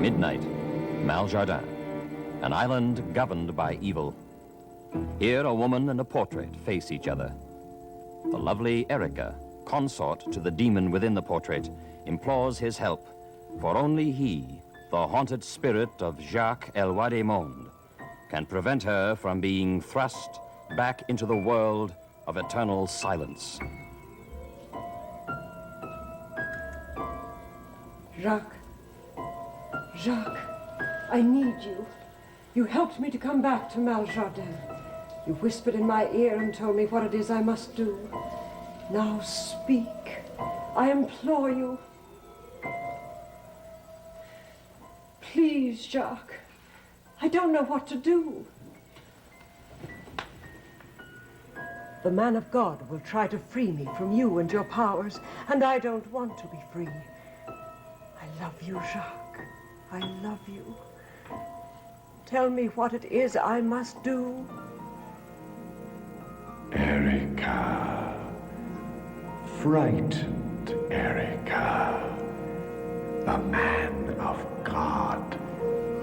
Midnight, Maljardin, an island governed by evil. Here, a woman and a portrait face each other. The lovely Erica, consort to the demon within the portrait, implores his help, for only he, the haunted spirit of Jacques El Monde, can prevent her from being thrust back into the world of eternal silence. Jacques, I need you. You helped me to come back to Maljardin. You whispered in my ear and told me what it is I must do. Now speak. I implore you. Please, Jacques. I don't know what to do. The man of God will try to free me from you and your powers, and I don't want to be free. I love you, Jacques. I love you. Tell me what it is I must do. Erica. Frightened Erica. The man of God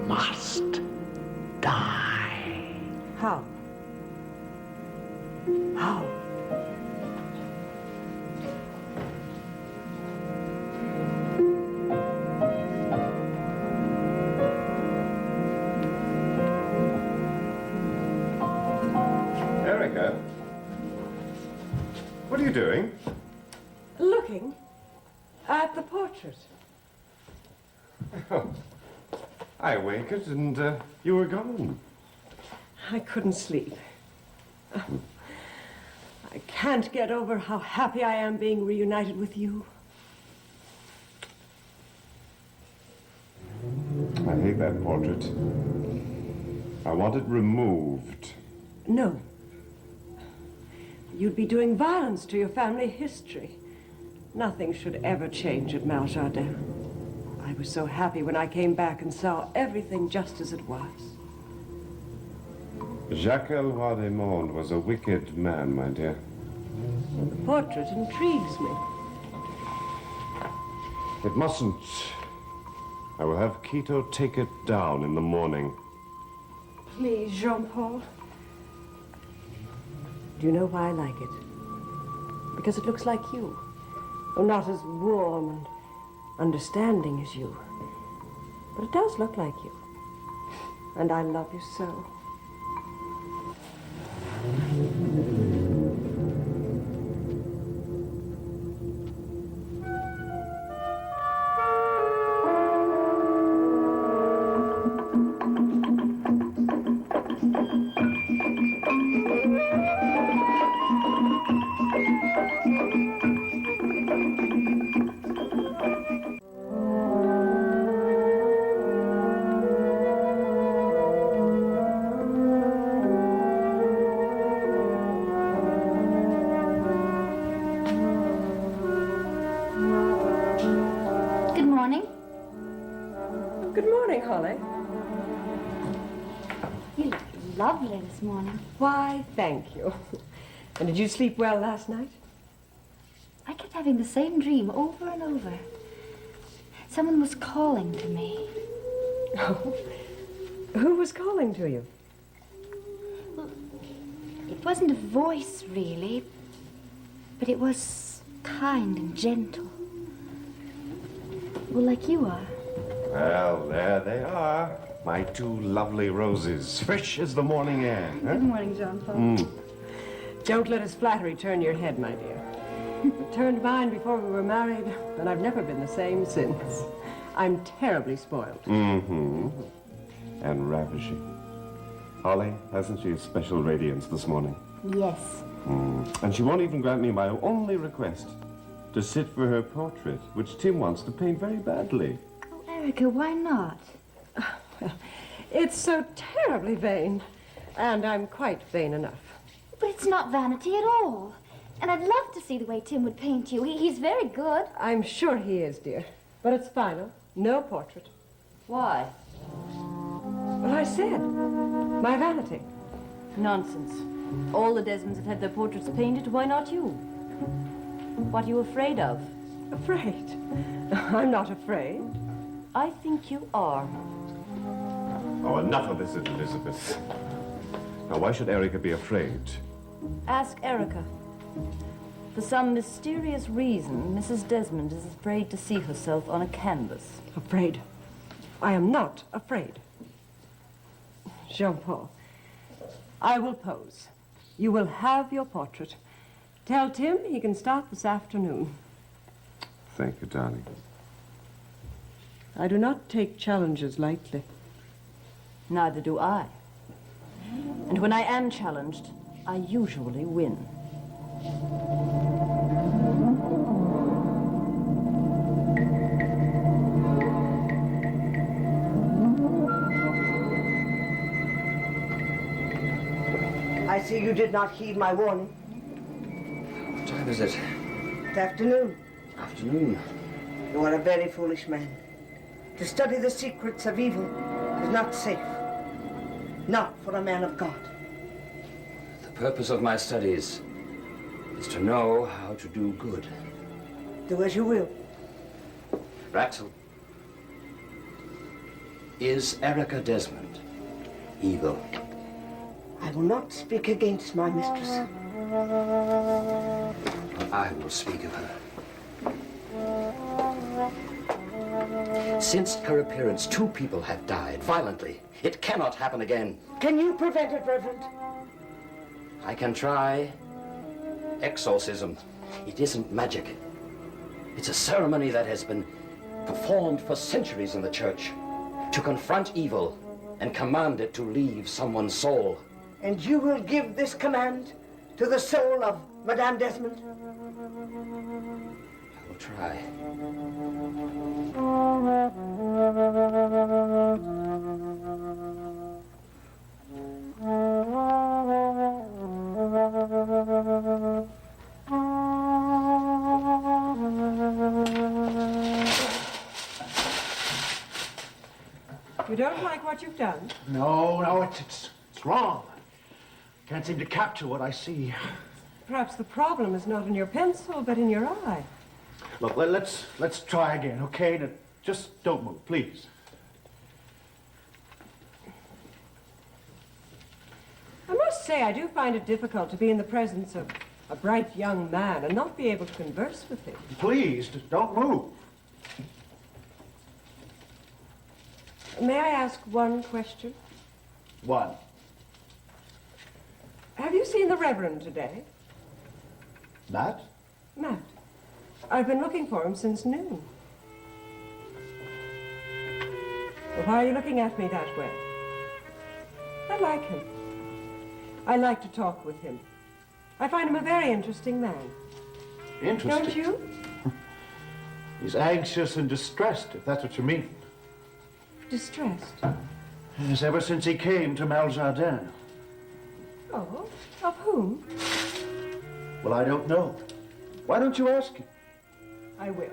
must die. How? How? Erica? What are you doing? Looking at the portrait. Oh, I awakened and you were gone. I couldn't sleep. I can't get over how happy I am being reunited with you. I hate that portrait. I want it removed. No. You'd be doing violence to your family history. Nothing should ever change at Maljardin. I was so happy when I came back and saw everything just as it was. Jacques El Monde was a wicked man, my dear. The portrait intrigues me. It mustn't. I will have Quito take it down in the morning. Please, Jean-Paul. Do you know why I like it? Because it looks like you. Oh, not as warm and understanding as you. But it does look like you. And I love you so. Lovely this morning. Why, thank you. And did you sleep well last night? I kept having the same dream over and over. Someone was calling to me. Oh, who was calling to you? Well, it wasn't a voice, really, but it was kind and gentle. Well, like you are. Well, there they are. My two lovely roses, fresh as the morning air. Huh? Good morning, Jean-Paul. Don't let his flattery turn your head, my dear. It turned mine before we were married, and I've never been the same since. I'm terribly spoiled. Mm-hmm. And ravishing. Holly, hasn't she a special radiance this morning? Yes. And she won't even grant me my only request, to sit for her portrait, which Tim wants to paint very badly. Oh, Erica, why not? Well, it's so terribly vain, and I'm quite vain enough. But it's not vanity at all. And I'd love to see the way Tim would paint you. He's very good. I'm sure he is, dear. But it's final. No portrait. Why? Well, I said, my vanity. Nonsense. All the Desmonds have had their portraits painted. Why not you? What are you afraid of? Afraid? I'm not afraid. I think you are. Oh, enough of this, Elizabeth. Now, why should Erica be afraid? Ask Erica. For some mysterious reason, Mrs. Desmond is afraid to see herself on a canvas. Afraid? I am not afraid. Jean-Paul, I will pose. You will have your portrait. Tell Tim he can start this afternoon. Thank you, darling. I do not take challenges lightly. Neither do I. And when I am challenged, I usually win. I see you did not heed my warning. What time is it? It's afternoon. Afternoon. You are a very foolish man. To study the secrets of evil is not safe. Not for a man of God. The purpose of my studies is to know how to do good. Do as you will. Raxel, is Erica Desmond evil? I will not speak against my mistress. I will speak of her. Since her appearance, 2 people have died violently. It cannot happen again. Can you prevent it, Reverend? I can try exorcism. It isn't magic. It's a ceremony that has been performed for centuries in the church to confront evil and command it to leave someone's soul. And you will give this command to the soul of Madame Desmond? I will try. You don't like what you've done? No, it's wrong. Can't seem to capture what I see. Perhaps the problem is not in your pencil, but in your eye. Look, let's try again, okay? Now, just don't move, please. I must say, I do find it difficult to be in the presence of a bright young man and not be able to converse with him. Please, don't move. May I ask one question? One. Have you seen the Reverend today? That? Matt. I've been looking for him since noon. Well, why are you looking at me that way? I like him. I like to talk with him. I find him a very interesting man. Interesting. Don't you? He's anxious and distressed, if that's what you mean. Distressed. Yes, ever since he came to Maljardin. Oh, of whom? Well, I don't know. Why don't you ask him? I will.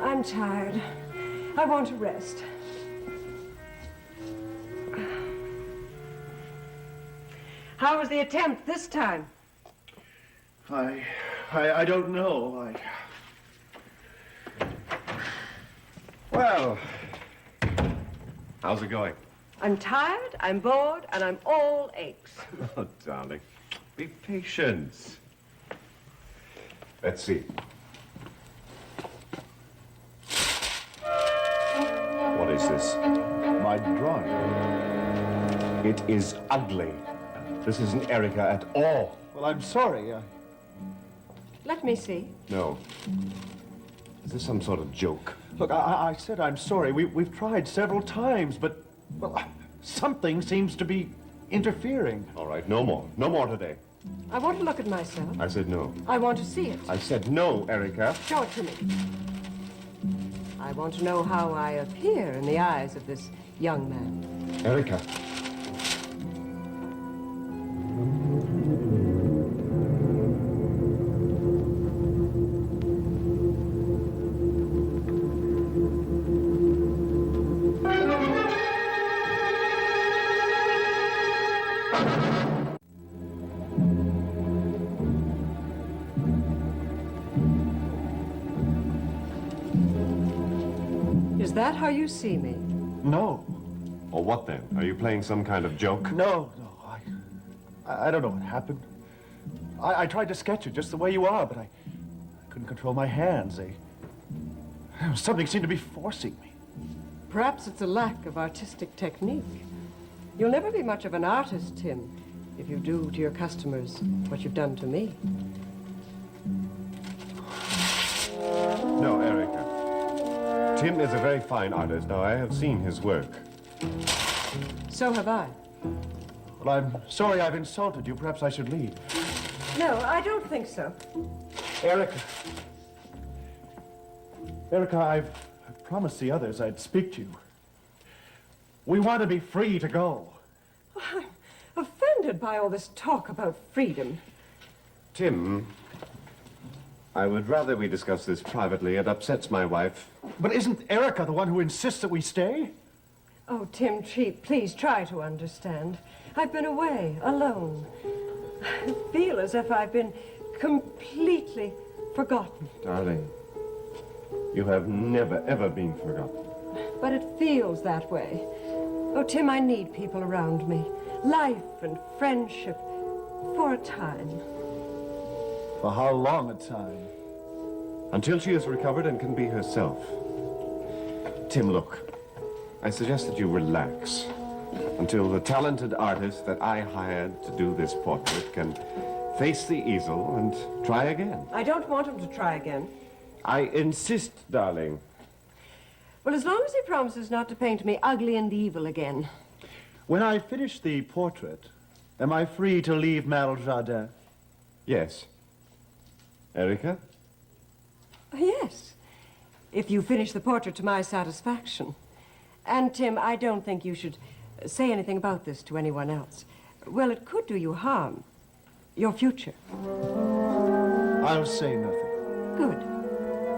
I'm tired. I want to rest. How was the attempt this time? I don't know. Well, how's it going? I'm tired, I'm bored, and I'm all aches. Oh, darling, be patient. Let's see. What is this? My drawing. It is ugly. This isn't Erica at all. Well, I'm sorry. Let me see. No. Is this some sort of joke? Look, I said I'm sorry. We've tried several times, but, well, something seems to be interfering. All right, no more. No more today. I want to look at myself. I said no. I want to see it. I said no, Erica. Show it to me. I want to know how I appear in the eyes of this young man. Erica. that how you see me? No. Or what then? Are you playing some kind of joke? No. I don't know what happened. I tried to sketch it just the way you are, but I couldn't control my hands. Something seemed to be forcing me. Perhaps it's a lack of artistic technique. You'll never be much of an artist, Tim, if you do to your customers what you've done to me. No, Erica. Tim is a very fine artist. Now, I have seen his work. So have I. Well, I'm sorry I've insulted you. Perhaps I should leave. No, I don't think so. Erica. Erica, I've promised the others I'd speak to you. We want to be free to go. I'm offended by all this talk about freedom. Tim, I would rather we discuss this privately. It upsets my wife. But isn't Erica the one who insists that we stay? Oh, Tim, please try to understand. I've been away, alone. I feel as if I've been completely forgotten. Darling, you have never, ever been forgotten. But it feels that way. Oh, Tim, I need people around me. Life and friendship for a time. For how long a time? Until she is recovered and can be herself. Tim, look. I suggest that you relax until the talented artist that I hired to do this portrait can face the easel and try again. I don't want him to try again. I insist, darling. Well, as long as he promises not to paint me ugly and evil again. When I finish the portrait, am I free to leave Mal Jardin? Yes. Erica? Yes, if you finish the portrait to my satisfaction. And, Tim, I don't think you should say anything about this to anyone else. Well, it could do you harm. Your future. I'll say nothing. Good.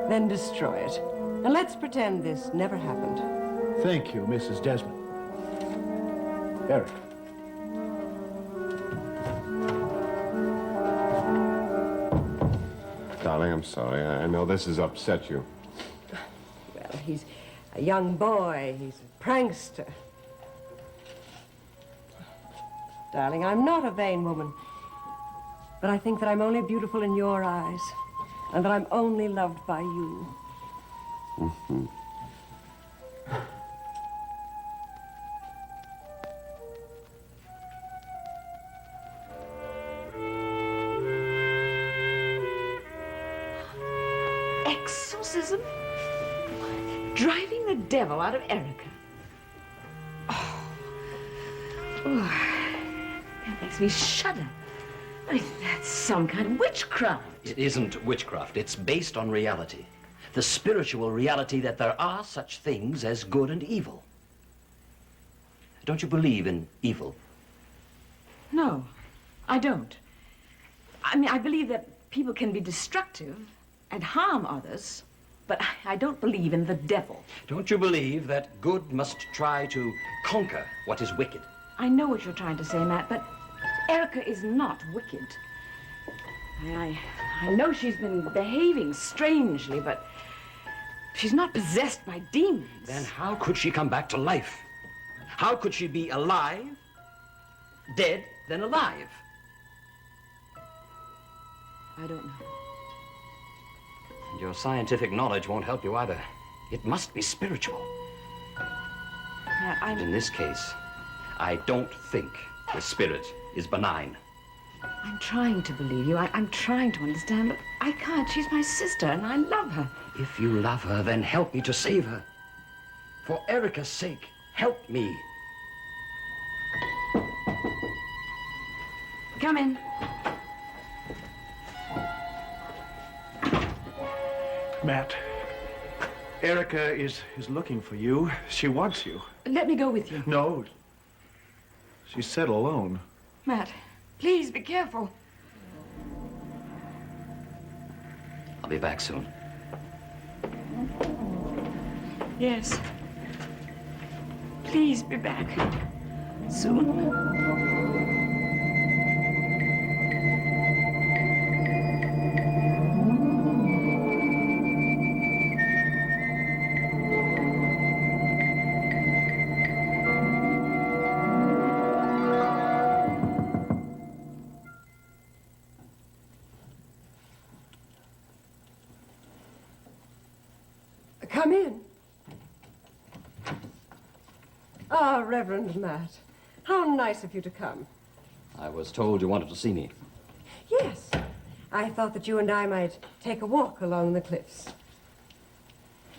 Then destroy it. And let's pretend this never happened. Thank you, Mrs. Desmond. Eric. Darling, I'm sorry. I know this has upset you. Well, he's a young boy. He's a prankster. Darling, I'm not a vain woman. But I think that I'm only beautiful in your eyes. And that I'm only loved by you. Mm-hmm. Exorcism? Driving the devil out of Erica. That makes me shudder. I mean, that's some kind of witchcraft. It isn't witchcraft. It's based on reality. The spiritual reality that there are such things as good and evil. Don't you believe in evil? No, I don't. I mean, I believe that people can be destructive and harm others, but I don't believe in the devil. Don't you believe that good must try to conquer what is wicked? I know what you're trying to say, Matt, but Erica is not wicked. I know she's been behaving strangely, but she's not possessed by demons. Then how could she come back to life? How could she be alive, dead, then alive? I don't know. And your scientific knowledge won't help you either. It must be spiritual. Matt, And in this case, I don't think the spirit is benign. I'm trying to believe you. I'm trying to understand, but I can't. She's my sister, and I love her. If you love her, then help me to save her. For Erica's sake, help me. Come in. Matt, Erica is looking for you. She wants you. Let me go with you. No. She said alone. Matt, please be careful. I'll be back soon. Yes. Please be back soon. Come in. Ah, Reverend Matt. How nice of you to come. I was told you wanted to see me. Yes. I thought that you and I might take a walk along the cliffs.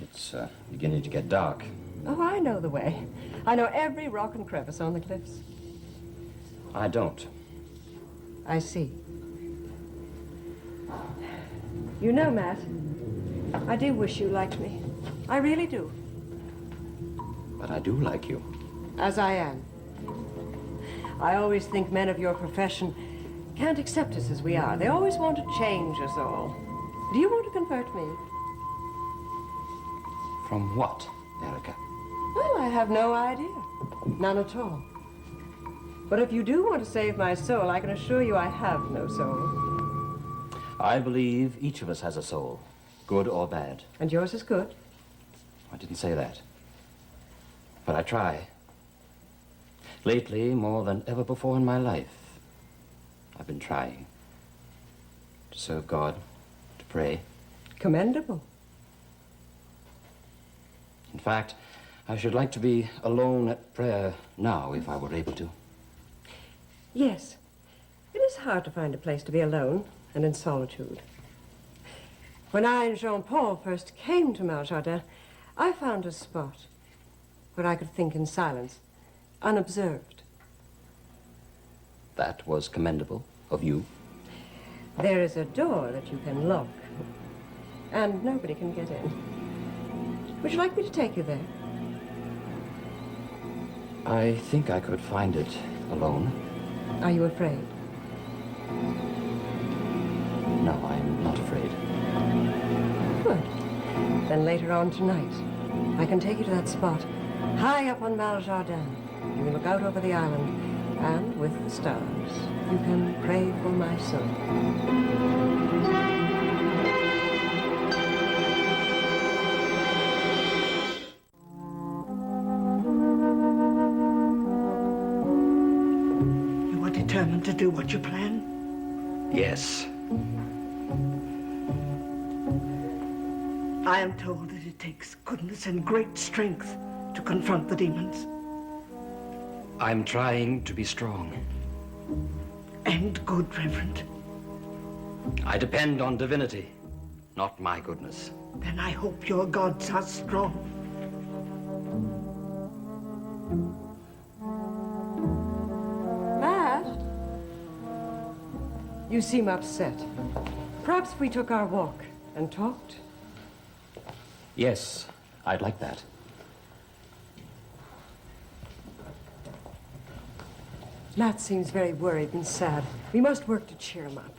It's beginning to get dark. Oh, I know the way. I know every rock and crevice on the cliffs. I don't. I see. You know, Matt, I do wish you liked me. I really do. But I do like you. As I am. I always think men of your profession can't accept us as we are. They always want to change us all. Do you want to convert me? From what, Erica? Well, I have no idea. None at all. But if you do want to save my soul, I can assure you I have no soul. I believe each of us has a soul, good or bad. And yours is good? I didn't say that. But I try. Lately, more than ever before in my life, I've been trying to serve God, to pray. Commendable. In fact, I should like to be alone at prayer now, if I were able to. Yes. It is hard to find a place to be alone and in solitude. When I and Jean-Paul first came to Maljardin, I found a spot where I could think in silence, unobserved. That was commendable of you. There is a door that you can lock, and nobody can get in. Would you like me to take you there? I think I could find it alone. Are you afraid? No, I'm not afraid. Good. Then later on tonight, I can take you to that spot, high up on Maljardin. You can look out over the island, and with the stars, you can pray for my soul. You are determined to do what you plan? Yes. I am told that it takes goodness and great strength to confront the demons. I'm trying to be strong. And good, Reverend. I depend on divinity, not my goodness. Then I hope your gods are strong. Matt? You seem upset. Perhaps we took our walk and talked. Yes, I'd like that. Matt seems very worried and sad. We must work to cheer him up.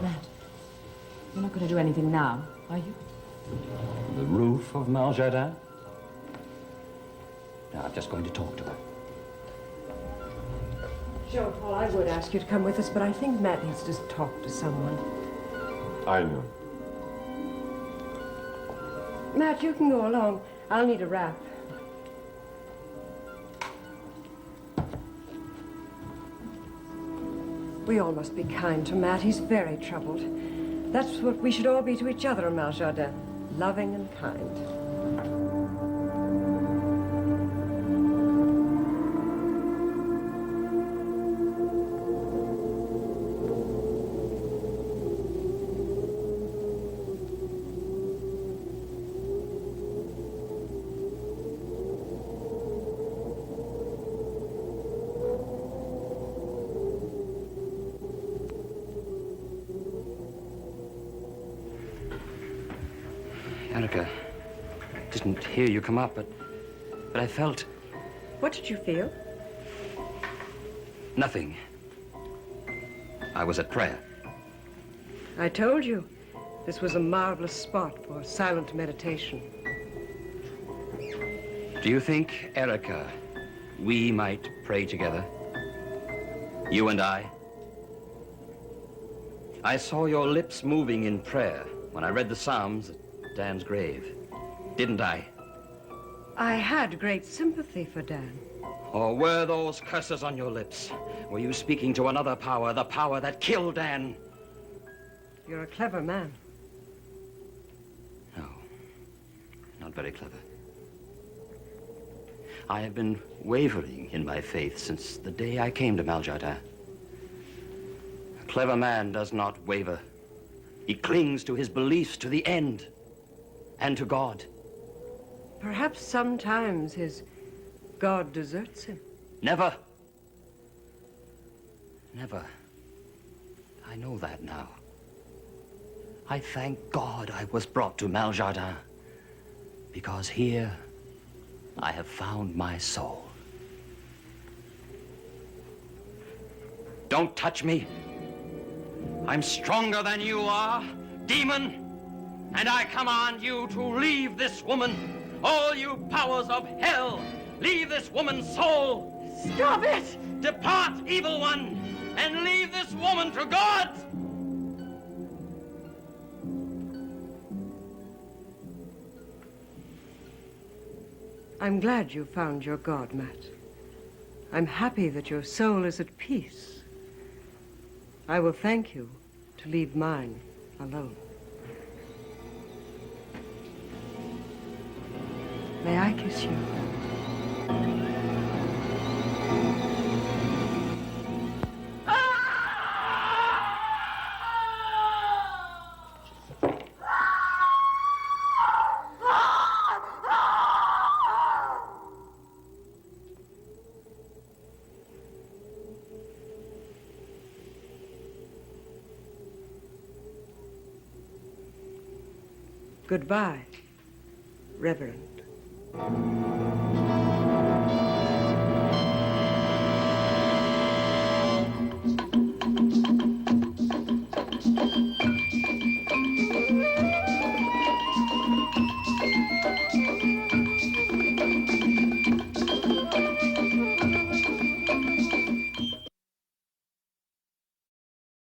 Matt, you're not going to do anything now, are you? The roof of Maljardin? No, I'm just going to talk to her. Jean-Paul, I would ask you to come with us, but I think Matt needs to talk to someone. I know. Matt, you can go along. I'll need a wrap. We all must be kind to Matt. He's very troubled. That's what we should all be to each other in Maljardin. Loving and kind. Erica, didn't hear you come up, but I felt What did you feel? nothing. I was at prayer. I told you, this was a marvelous spot for silent meditation. Do you think, Erica, we might pray together? You and I? I saw your lips moving in prayer when I read the Psalms at Dan's grave. Didn't I? I had great sympathy for Dan. Or were those curses on your lips? Were you speaking to another power, the power that killed Dan? You're a clever man. No, not very clever. I have been wavering in my faith since the day I came to Maljardin. A clever man does not waver. He clings to his beliefs to the end, and to God. Perhaps sometimes his God deserts him. Never. Never. I know that now. I thank God I was brought to Maljardin, because here I have found my soul. Don't touch me. I'm stronger than you are, demon, and I command you to leave this woman. All you powers of hell, leave this woman's soul. Stop it! Depart, evil one, and leave this woman to God! I'm glad you found your God, Matt. I'm happy that your soul is at peace. I will thank you to leave mine alone. May I kiss you? Goodbye, Reverend.